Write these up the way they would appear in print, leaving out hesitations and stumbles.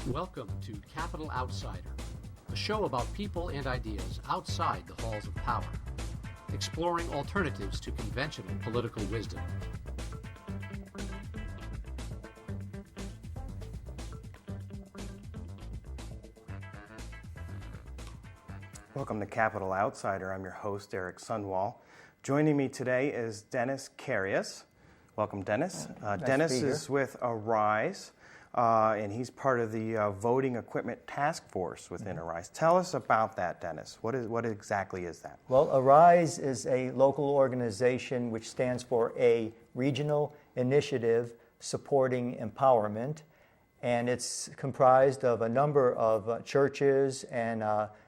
Welcome to Capital Outsider, a show about people and ideas outside the halls of power, exploring alternatives to conventional political wisdom. Welcome to Capital Outsider. I'm your host, Eric Sundwall. Joining me today is Dennis Carius. Welcome, Dennis. Dennis is with Arise, and he's part of the Voting Equipment Task Force within Arise. Tell us about that, Dennis. What exactly is that? Well, Arise is a local organization which stands for a regional initiative supporting empowerment, and it's comprised of a number of churches and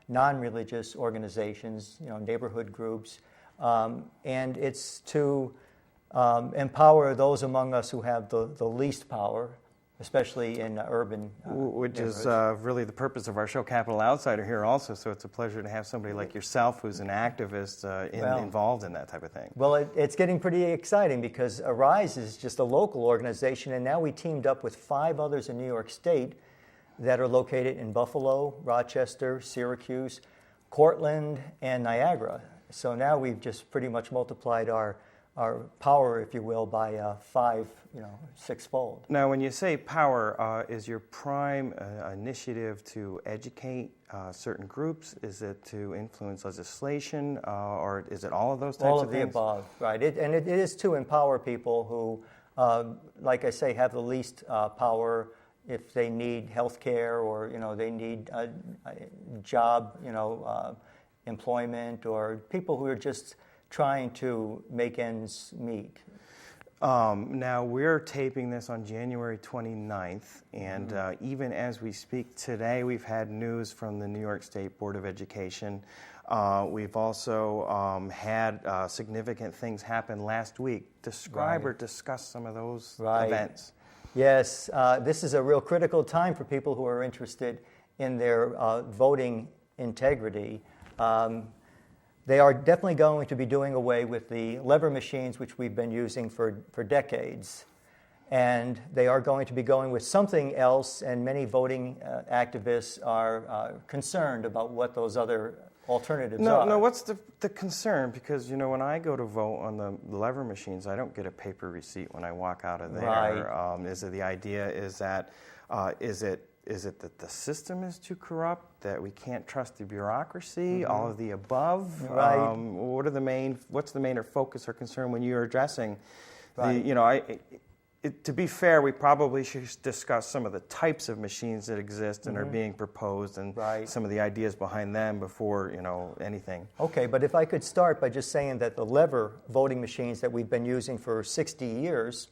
non-religious organizations, neighborhood groups, and it's to empower those among us who have the least power, especially in urban which is really the purpose of our show, Capital Outsider, here also. So it's a pleasure to have somebody like yourself who's an activist involved in that type of thing. Well, it's getting pretty exciting because Arise is just a local organization, and now we teamed up with 5 others in New York State that are located in Buffalo, Rochester, Syracuse, Cortland, and Niagara. So now we've just pretty much multiplied our power, if you will, by 6-fold. Now, when you say power, is your prime initiative to educate certain groups? Is it to influence legislation, or is it all of those types of things? All of the above, right. It is to empower people who, like I say, have the least power. If they need health care or they need a job, employment, or people who are just trying to make ends meet. Now, we're taping this on January 29th, and even as we speak today, we've had news from the New York State Board of Education. We've also had significant things happen last week. Describe or discuss some of those events. Yes, this is a real critical time for people who are interested in their voting integrity. They are definitely going to be doing away with the lever machines, which we've been using for decades. And they are going to be going with something else, and many voting activists are concerned about what those other alternatives are. No, what's the concern? Because, when I go to vote on the lever machines, I don't get a paper receipt when I walk out of there. Right. Is it the idea is that, is it that the system is too corrupt, that we can't trust the bureaucracy, all of the above? Right. What's the main or focus or concern when you're addressing to be fair, we probably should discuss some of the types of machines that exist and are being proposed, and some of the ideas behind them before anything. Okay, but if I could start by just saying that the lever voting machines that we've been using for 60 years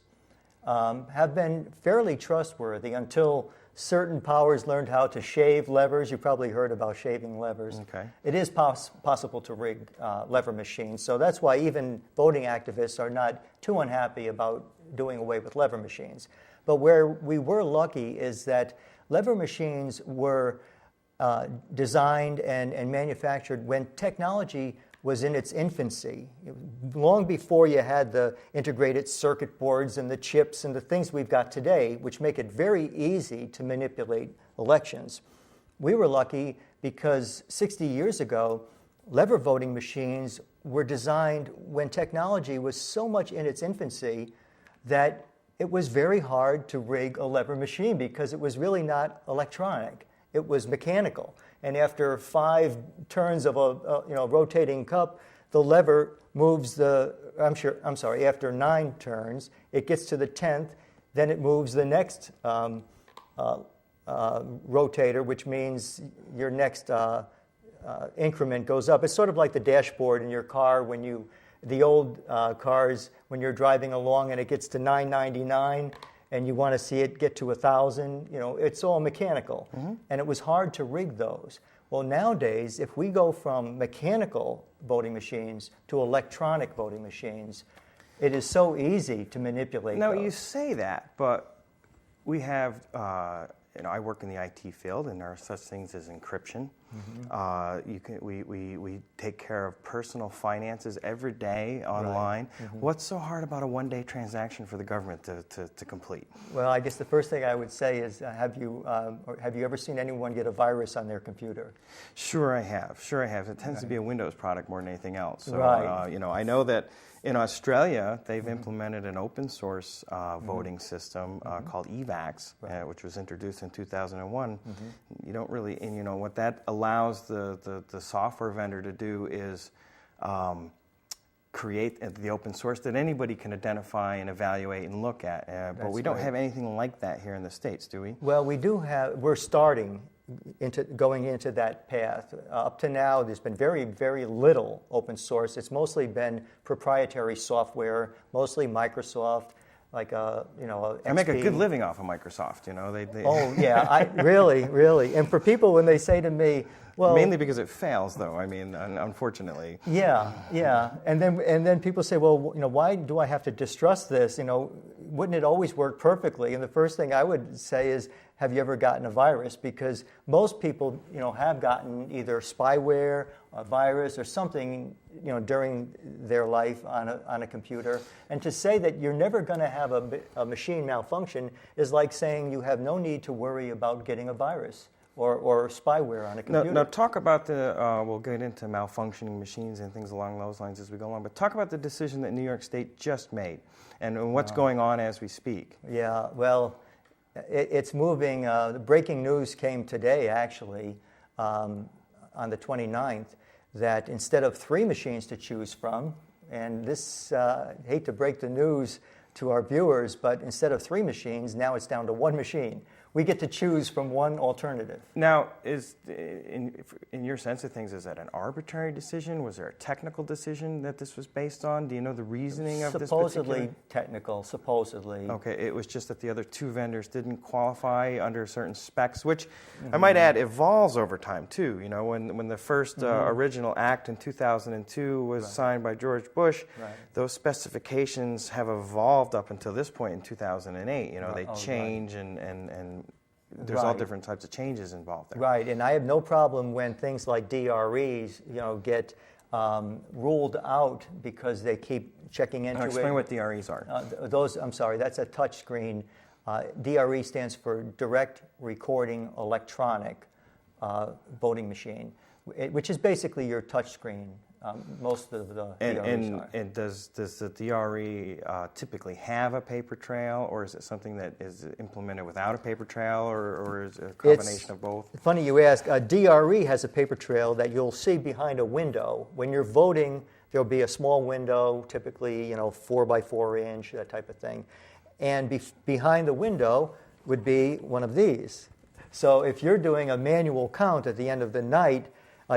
have been fairly trustworthy until certain powers learned how to shave levers. You probably heard about shaving levers. Okay. It is possible to rig lever machines, so that's why even voting activists are not too unhappy about doing away with lever machines. But where we were lucky is that lever machines were designed and manufactured when technology was in its infancy, long before you had the integrated circuit boards and the chips and the things we've got today, which make it very easy to manipulate elections. We were lucky because 60 years ago, lever voting machines were designed when technology was so much in its infancy that it was very hard to rig a lever machine because it was really not electronic. It was mechanical. And after 5 turns of a rotating cup, the lever moves after 9 turns, it gets to the 10th, then it moves the next rotator, which means your next increment goes up. It's sort of like the dashboard in your car the old cars, when you're driving along and it gets to 999 and you want to see it get to 1,000, it's all mechanical. And it was hard to rig those. Well, nowadays, if we go from mechanical voting machines to electronic voting machines, it is so easy to manipulate Now, those. you say that, but we have I work in the IT field, and there are such things as encryption. We take care of personal finances every day online. What's so hard about a one-day transaction for the government to complete? Well, I guess the first thing I would say is, have you ever seen anyone get a virus on their computer? Sure, I have. It tends to be a Windows product more than anything else. So, I know that in Australia, they've implemented an open source voting system called EVAX, which was introduced in 2001. You don't really, and what that allows the software vendor to do is create the open source that anybody can identify and evaluate and look at. But we don't have anything like that here in the States, do we? Well, we're starting going into that path. Up to now, there's been very, very little open source. It's mostly been proprietary software, mostly Microsoft, like XP. I make a good living off of Microsoft. Oh yeah, really. And for people when they say to me, well, mainly because it fails, though. I mean, unfortunately. Yeah. And then people say, well, why do I have to distrust this? Wouldn't it always work perfectly? And the first thing I would say is, have you ever gotten a virus? Because most people, have gotten either spyware, a virus, or something, during their life on a computer. And to say that you're never going to have a machine malfunction is like saying you have no need to worry about getting a virus or spyware on a computer. Now talk about we'll get into malfunctioning machines and things along those lines as we go along, but talk about the decision that New York State just made and what's going on as we speak. Yeah, well, it's moving. The breaking news came today, actually, on the 29th, that instead of 3 machines to choose from, and this, I hate to break the news to our viewers, but instead of 3 machines, now it's down to 1 machine. We get to choose from one alternative. Now, in your sense of things, is that an arbitrary decision? Was there a technical decision that this was based on? Do you know the reasoning of this particular? Supposedly technical, supposedly. Okay, it was just that the other 2 vendors didn't qualify under certain specs, which I might add evolves over time too. When the first original act in 2002 was signed by George Bush, those specifications have evolved up until this point in 2008. They change and there's all different types of changes involved there. Right, and I have no problem when things like DREs, get ruled out because they keep checking into Explain what DREs are. I'm sorry, that's a touch screen. DRE stands for Direct Recording Electronic Voting Machine, which is basically your touch screen. Most of the DREs are. And does the DRE typically have a paper trail, or is it something that is implemented without a paper trail, or is it a combination of both? Funny you ask. DRE has a paper trail that you'll see behind a window. When you're voting, there'll be a small window, typically 4 by 4 inch, that type of thing. And behind the window would be one of these. So if you're doing a manual count at the end of the night,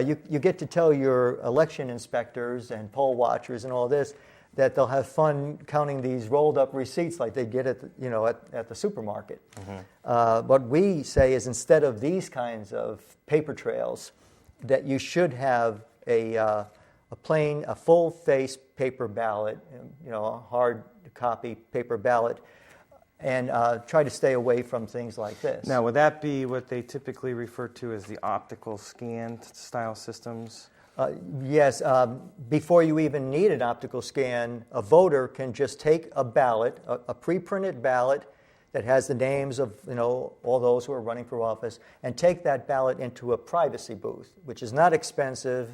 you get to tell your election inspectors and poll watchers and all this that they'll have fun counting these rolled up receipts like they get at the supermarket. What we say is, instead of these kinds of paper trails, that you should have a full face paper ballot, a hard copy paper ballot, and try to stay away from things like this. Now, would that be what they typically refer to as the optical scan style systems? Yes. Before you even need an optical scan, a voter can just take a ballot, a pre-printed ballot that has the names of all those who are running for office, and take that ballot into a privacy booth, which is not expensive.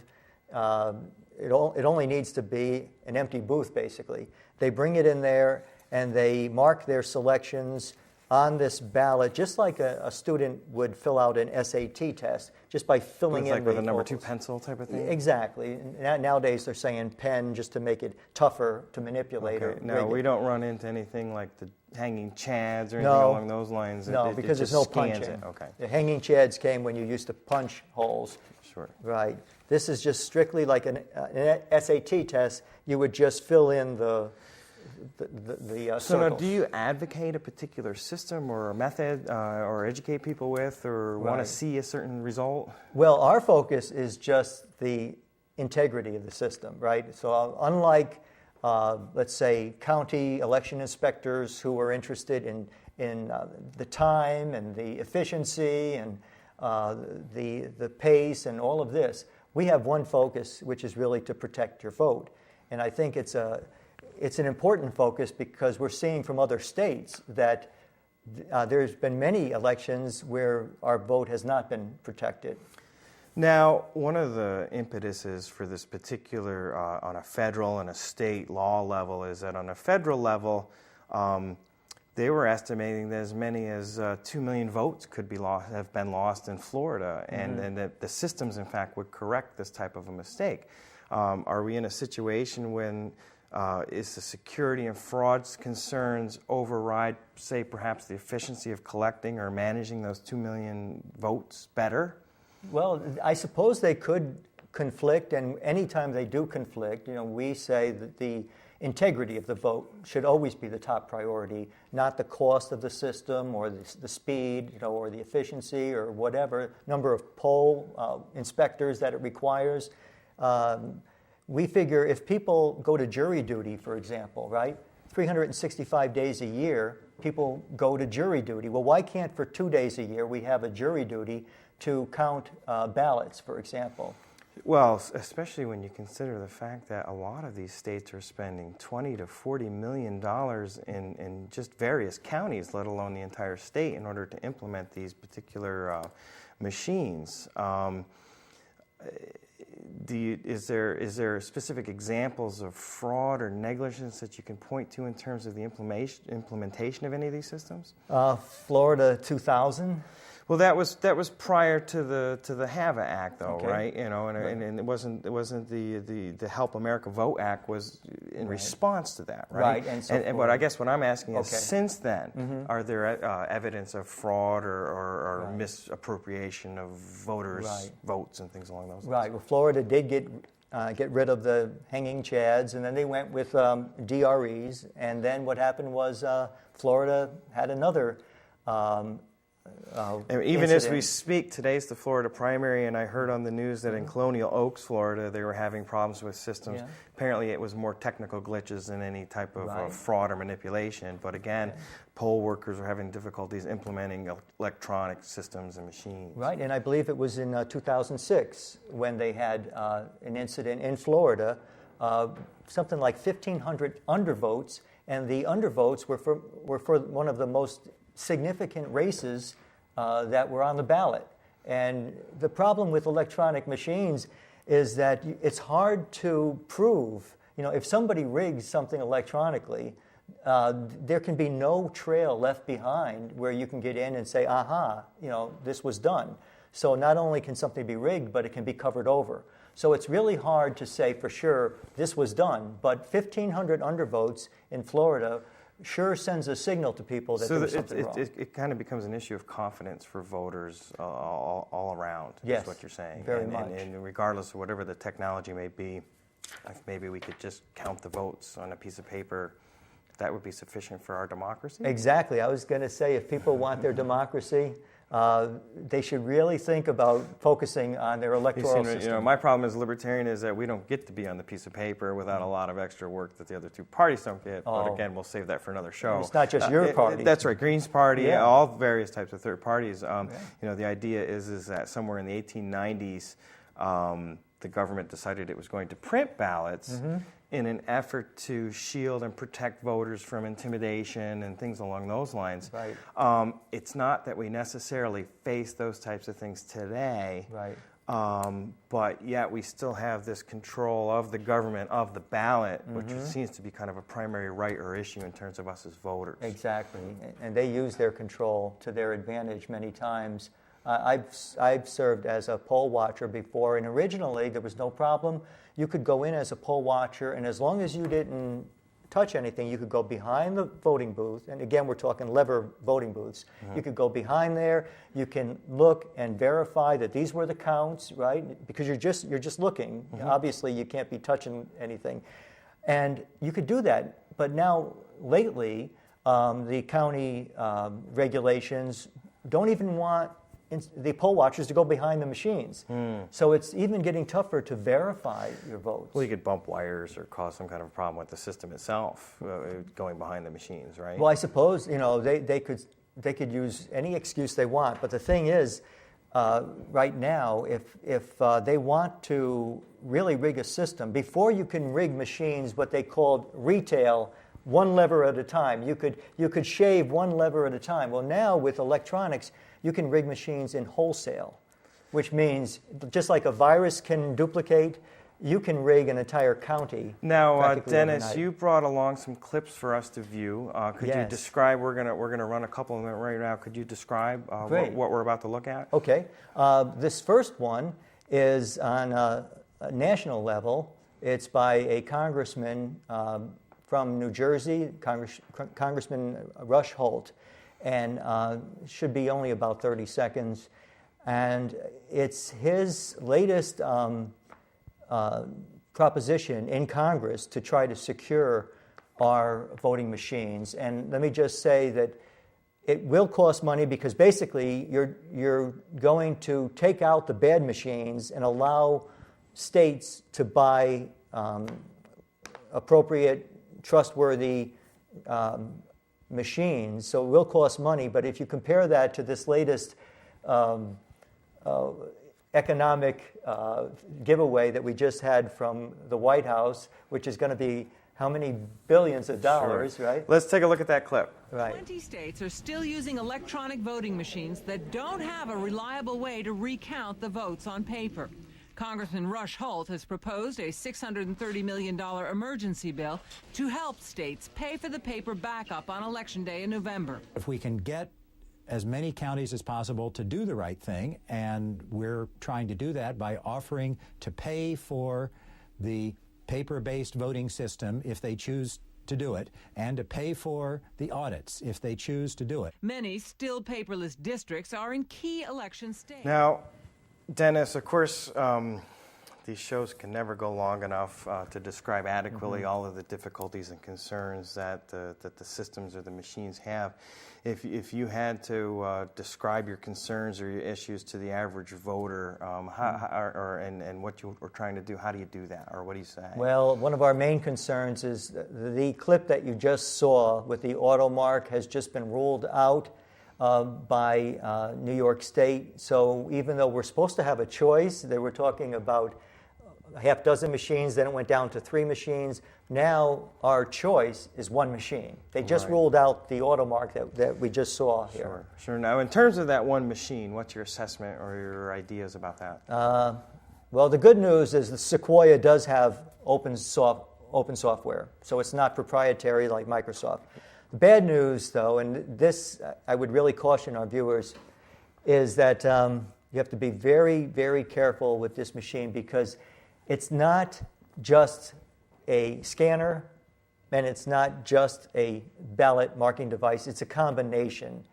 It only needs to be an empty booth, basically. They bring it in there, and they mark their selections on this ballot, just like a student would fill out an SAT test, just by filling in like with a number vocals. 2 pencil type of thing? Exactly. Nowadays they're saying pen just to make it tougher to manipulate. Okay. No, we don't run into anything like the hanging chads or anything No. along those lines. No, because there's no punching. Okay. The hanging chads came when you used to punch holes. Sure. Right. This is just strictly like an SAT test. You would just fill in the So now, circles. do you advocate a particular system or a method or educate people with or want to see a certain result? Well, our focus is just the integrity of the system, right? So unlike, let's say, county election inspectors who are interested in the time and the efficiency and the pace and all of this. We have one focus, which is really to protect your vote. And I think it's an important focus because we're seeing from other states that there's been many elections where our vote has not been protected. Now, one of the impetuses for this particular, on a federal and a state law level, is that on a federal level, they were estimating that as many as 2 million votes have been lost in Florida, and that the systems, in fact, would correct this type of a mistake. Are we in a situation when is the security and frauds concerns override, say, perhaps the efficiency of collecting or managing those 2 million votes better? Well, I suppose they could conflict, and anytime they do conflict, we say that the integrity of the vote should always be the top priority, not the cost of the system or the speed, or the efficiency or whatever number of poll inspectors that it requires. We figure if people go to jury duty, for example, right, 365 days a year, people go to jury duty. Well, why can't for 2 days a year we have a jury duty to count ballots, for example? Well, especially when you consider the fact that a lot of these states are spending $20 to $40 million in just various counties, let alone the entire state, in order to implement these particular machines. Is there specific examples of fraud or negligence that you can point to in terms of the implementation of any of these systems? Florida 2000. Well, that was prior to the HAVA Act, though, Okay. right? And it wasn't the Help America Vote Act was in response to that, right? Right, and but I guess what I'm asking is, Okay. since then, are there evidence of fraud or Right. misappropriation of voters' Right. votes and things along those lines? Right. Well, Florida did get rid of the hanging chads, and then they went with DREs. And then what happened was Florida had another. And even as we incident. speak, today's the Florida primary, and I heard on the news that in Colonial Oaks, Florida, they were having problems with systems. Yeah. Apparently, it was more technical glitches than any type of Right. fraud or manipulation. But again, poll workers are having difficulties implementing electronic systems and machines. Right, and I believe it was in 2006 when they had an incident in Florida, something like 1,500 undervotes, and the undervotes were for one of the most significant races that were on the ballot. And the problem with electronic machines is that it's hard to prove. If somebody rigs something electronically, there can be no trail left behind where you can get in and say, aha, this was done. So not only can something be rigged, but it can be covered over. So it's really hard to say for sure this was done. But 1,500 undervotes in Florida sure sends a signal to people that there was something wrong. It kind of becomes an issue of confidence for voters all around, Yes, is what you're saying. very much. And regardless of whatever the technology may be, if maybe we could just count the votes on a piece of paper, that would be sufficient for our democracy? Exactly. I was going to say, if people want their democracy, they should really think about focusing on their electoral system. My problem as a libertarian is that we don't get to be on the piece of paper without a lot of extra work that the other two parties don't get. But again, we'll save that for another show. It's not just your party. That's right. Green's party, Yeah. all various types of third parties. The idea is that somewhere in the 1890s, the government decided it was going to print ballots in an effort to shield and protect voters from intimidation and things along those lines. Right. It's not that we necessarily face those types of things today, Right. but yet we still have this control of the government, of the ballot, which seems to be kind of a primary right or issue in terms of us as voters. Exactly. And they use their control to their advantage many times. I've served as a poll watcher before, and originally there was no problem. You could go in as a poll watcher, and as long as you didn't touch anything, you could go behind the voting booth. And again, we're talking lever voting booths. You could go behind there. You can look and verify that these were the counts, right? Because you're just looking. Obviously, you can't be touching anything, and you could do that. But now, lately, the county regulations don't even want the poll watchers to go behind the machines. So it's even getting tougher to verify your votes. Well, you could bump wires or cause some kind of problem with the system itself going behind the machines, right? Well, I suppose they could use any excuse they want, but the thing is, right now, if they want to really rig a system, before you can rig machines, what they called retail, one lever at a time. You could shave one lever at a time. Well, now with electronics, you can rig machines in wholesale, which means just like a virus can duplicate, you can rig an entire county. Now, Dennis, overnight. you brought along some clips for us to view. Could you Yes. describe? We're gonna run a couple of them right now. Could you describe what we're about to look at? Okay. This first one is on a national level. It's by a congressman from New Jersey, Congressman Rush Holt, and should be only about 30 seconds. And it's his latest proposition in Congress to try to secure our voting machines. And let me just say that it will cost money because basically you're going to take out the bad machines and allow states to buy appropriate, trustworthy machines. So it will cost money, but if you compare that to this latest economic giveaway that we just had from the White House, which is going to be how many billions of dollars, Sure. right? Let's take a look at that clip. Right. 20 states are still using electronic voting machines that don't have a reliable way to recount the votes on paper. Congressman Rush Holt has proposed a $630 million emergency bill to help states pay for the paper backup on Election Day in November. If we can get as many counties as possible to do the right thing, and we're trying to do that by offering to pay for the paper-based voting system if they choose to do it, and to pay for the audits if they choose to do it. Many still paperless districts are in key election states. Now, Dennis, of course, these shows can never go long enough to describe adequately all of the difficulties and concerns that the systems or the machines have. If you had to describe your concerns or your issues to the average voter, and what you were trying to do, how do you do that, or what do you say? Well, one of our main concerns is the clip that you just saw with the auto mark has just been ruled out by New York State. So even though we're supposed to have a choice, they were talking about a half dozen machines, then it went down to 3 machines. Now our choice is 1 machine. They just ruled out the auto mark that we just saw here. Sure. Now, in terms of that 1 machine, what's your assessment or your ideas about that? Well, the good news is that Sequoia does have open software, so it's not proprietary like Microsoft. The bad news, though, and this I would really caution our viewers, is that you have to be very, very careful with this machine because it's not just a scanner and it's not just a ballot marking device. It's a combination.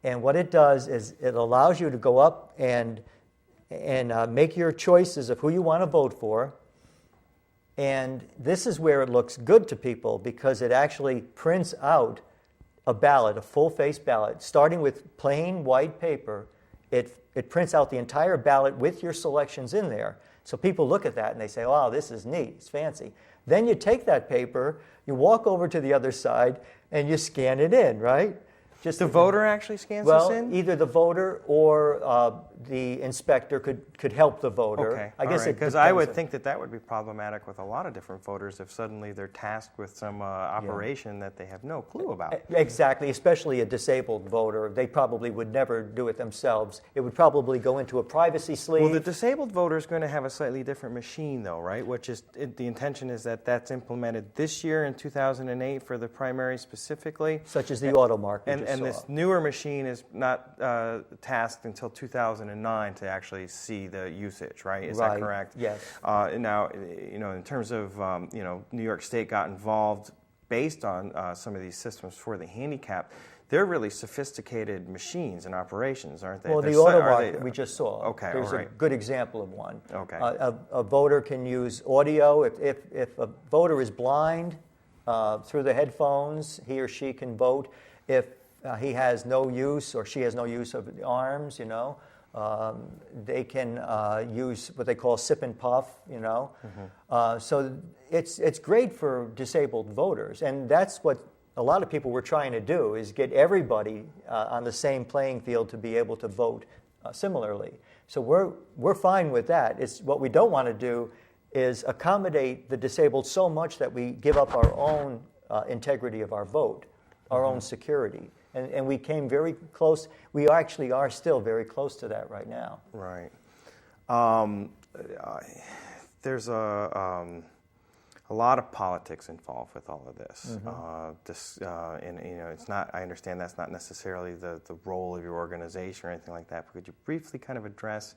And what it does is it allows you to go up and make your choices of who you want to vote for. And this is where it looks good to people because it actually prints out a ballot, a full-face ballot, starting with plain white paper. It prints out the entire ballot with your selections in there. So people look at that and they say, wow, this is neat, it's fancy. Then you take that paper, you walk over to the other side, and you scan it in, right? Just the voter actually scans this in? Well, either the voter or the inspector could help the voter. Okay, I guess because I would think that would be problematic with a lot of different voters if suddenly they're tasked with some operation that they have no clue about. Exactly, especially a disabled voter. They probably would never do it themselves. It would probably go into a privacy sleeve. Well, the disabled voter is going to have a slightly different machine, though, right? Which is the intention is that that's implemented this year in 2008 for the primary specifically. Such as the auto mark. And this newer machine is not tasked until 2009 to actually see the usage, right? Is that correct? Yes. Now, in terms of, New York State got involved based on some of these systems for the handicapped. They're really sophisticated machines and operations, aren't they? Well, the auto mark we just saw. Okay, There's a good example of one. Okay. A voter can use audio. If a voter is blind, through the headphones, he or she can vote. If he has no use or she has no use of the arms, they can use what they call sip and puff, So it's great for disabled voters, and that's what a lot of people were trying to do, is get everybody on the same playing field to be able to vote similarly. So we're fine with that. It's what we don't want to do is accommodate the disabled so much that we give up our own integrity of our vote, our own security. And we came very close. We actually are still very close to that right now. Right. There's a lot of politics involved with all of this. It's not. I understand that's not necessarily the role of your organization or anything like that. But could you briefly kind of address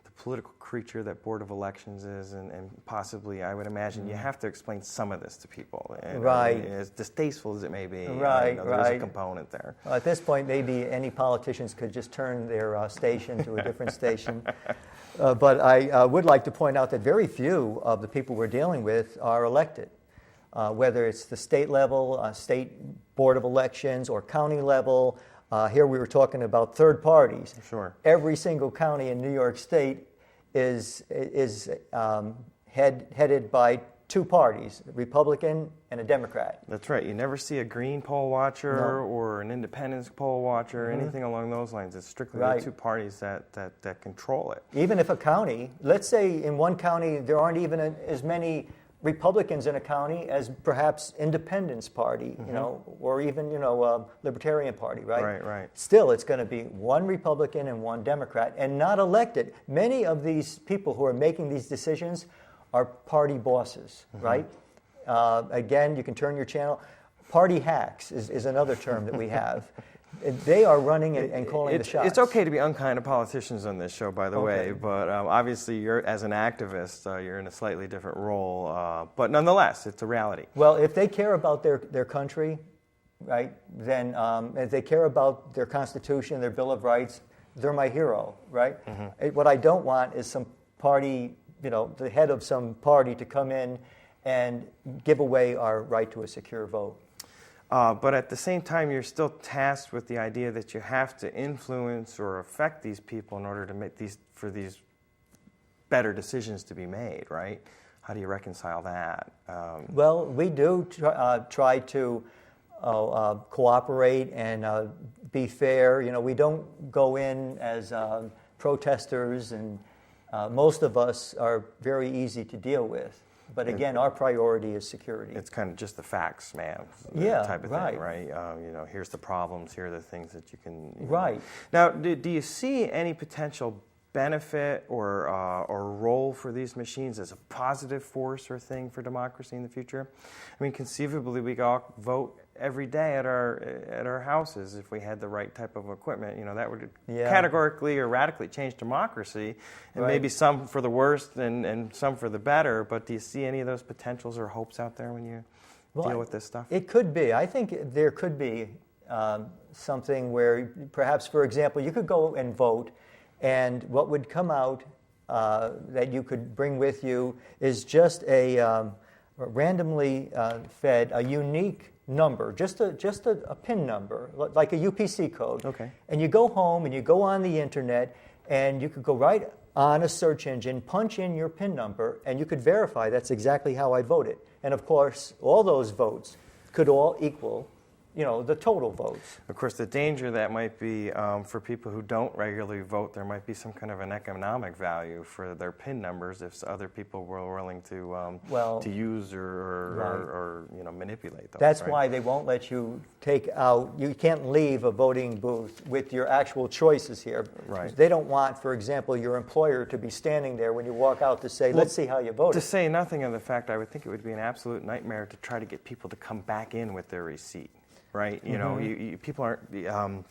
the political creature that Board of Elections is, and possibly, I would imagine, you have to explain some of this to people. And, right. As distasteful as it may be, right. There's a component there. At this point, maybe any politicians could just turn their station to a different station. But I would like to point out that very few of the people we're dealing with are elected, whether it's the state level, state board of elections, or county level. Here we were talking about third parties. Sure. Every single county in New York State is headed by two parties, a Republican and a Democrat. That's right. You never see a Green poll watcher or an Independence poll watcher, anything along those lines. It's strictly the two parties that control it. Even if a county, let's say in one county there aren't even as many Republicans in a county as perhaps Independence Party, or even, Libertarian Party, right? Right. Still, it's going to be one Republican and one Democrat, and not elected. Many of these people who are making these decisions are party bosses, right? Again, you can turn your channel. Party hacks is another term that we have. They are running and calling the shots. It's okay to be unkind to politicians on this show, by the way, but obviously you're, as an activist, you're in a slightly different role. But nonetheless, it's a reality. Well, if they care about their country, right, then if they care about their Constitution, their Bill of Rights, they're my hero, right? What I don't want is some party, the head of some party to come in and give away our right to a secure vote. But at the same time, you're still tasked with the idea that you have to influence or affect these people in order to make these better decisions to be made, right? How do you reconcile that? Well, we do try to cooperate and be fair. We don't go in as protesters, and most of us are very easy to deal with. But again, our priority is security. It's kind of just the facts, ma'am. Type of thing, right? Here's the problems. Here are the things that you can. Right. Now, do you see any potential benefit or role for these machines as a positive force or thing for democracy in the future? I mean, conceivably, we could all vote every day at our houses if we had the right type of equipment. That would categorically or radically change democracy, and maybe some for the worst and some for the better. But do you see any of those potentials or hopes out there when you deal with this stuff? It could be. I think there could be something where perhaps, for example, you could go and vote, and what would come out that you could bring with you is just a randomly fed, a unique number, just a PIN number, like a UPC code. Okay. And you go home and you go on the internet, and you could go right on a search engine, punch in your PIN number, and you could verify that's exactly how I voted. And of course, all those votes could all equal the total votes. Of course, the danger that might be for people who don't regularly vote, there might be some kind of an economic value for their PIN numbers if other people were willing to use or manipulate those. That's why they won't let you take out. You can't leave a voting booth with your actual choices here. Right. They don't want, for example, your employer to be standing there when you walk out to say, "Let's see how you voted." To say nothing of the fact, I would think it would be an absolute nightmare to try to get people to come back in with their receipt. Right, people aren't.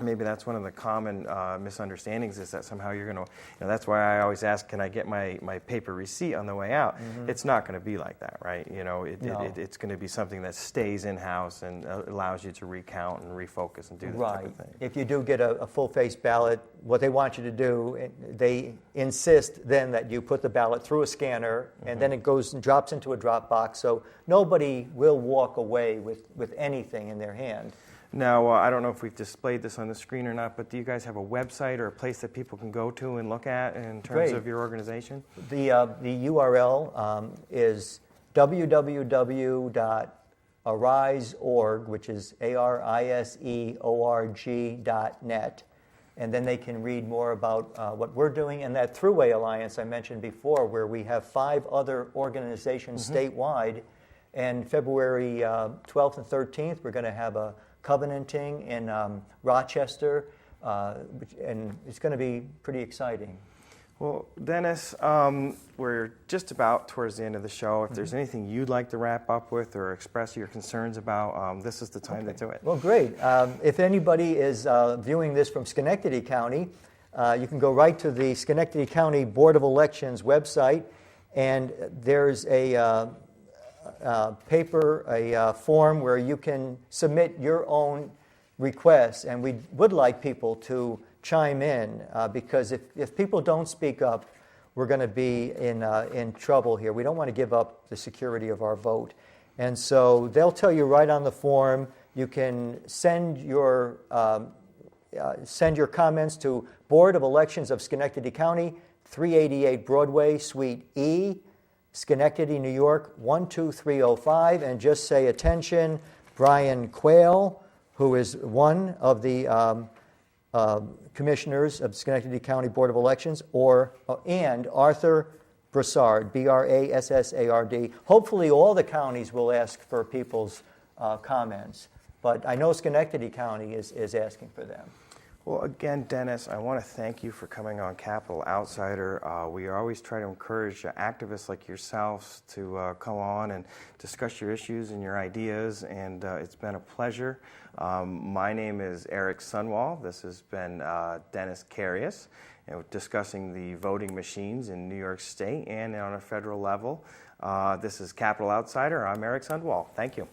Maybe that's one of the common misunderstandings is that somehow you're going to. That's why I always ask, can I get my paper receipt on the way out? It's not going to be like that, right? It's going to be something that stays in house and allows you to recount and refocus and do that type of thing. If you do get a full-face ballot, what they want you to do, they insist then that you put the ballot through a scanner, and then it goes and drops into a drop box, so nobody will walk away with anything in their hand. Now, I don't know if we've displayed this on the screen or not, but do you guys have a website or a place that people can go to and look at in terms of your organization? The URL is www.ariseorg, which is ariseorg.net. And then they can read more about what we're doing. And that Thruway Alliance I mentioned before, where we have 5 other organizations statewide. And February 12th and 13th, we're going to have a covenanting in Rochester, and it's going to be pretty exciting. Well, Dennis, we're just about towards the end of the show. If there's anything you'd like to wrap up with or express your concerns about, this is the time to do it. Well, great. If anybody is viewing this from Schenectady County, you can go right to the Schenectady County Board of Elections website, and there's a form where you can submit your own requests, and we would like people to chime in, because if people don't speak up, we're going to be in trouble here. We don't want to give up the security of our vote. And so they'll tell you right on the form. You can send your comments to Board of Elections of Schenectady County, 388 Broadway, Suite E, Schenectady, New York, 12305, and just say, attention, Brian Quayle, who is one of the commissioners of Schenectady County Board of Elections, and Arthur Brassard, Brassard. Hopefully all the counties will ask for people's comments, but I know Schenectady County is asking for them. Well, again, Dennis, I want to thank you for coming on Capital Outsider. We always try to encourage activists like yourselves to come on and discuss your issues and your ideas, and it's been a pleasure. My name is Eric Sundwall. This has been Dennis Carius, and we're discussing the voting machines in New York State and on a federal level. This is Capital Outsider. I'm Eric Sundwall. Thank you.